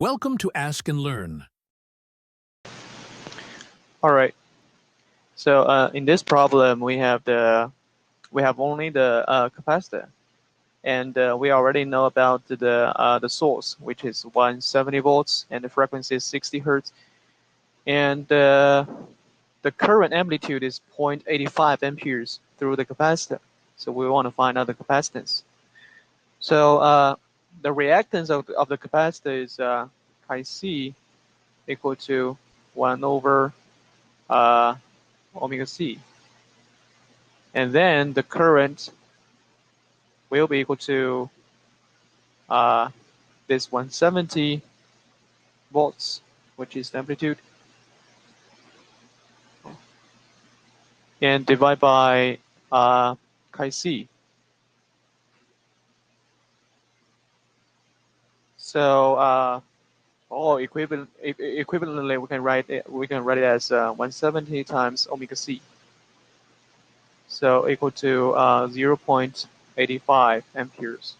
Welcome to Ask and Learn. All right. So in this problem, we have only the capacitor, and we already know about the source, which is 170 volts, and the frequency is 60 hertz, and the current amplitude is 0.85 amperes through the capacitor. So we want to find out the capacitance. So the reactance of the capacitor is chi c equal to 1 over omega c. And then the current will be equal to this 170 volts, which is the amplitude, and divide by chi c. So equivalently, we can write it as 170 times omega c. So equal to 0.85 amperes.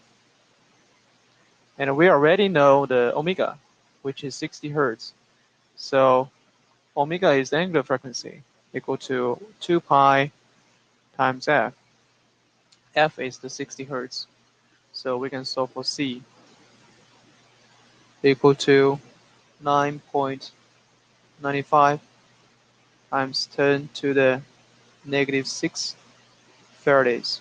And we already know the omega, which is 60 hertz. So omega is the angular frequency, equal to 2 pi times f. F is the 60 hertz. So we can solve for C, equal to 9.95 times 10 to the negative 6 Faradays.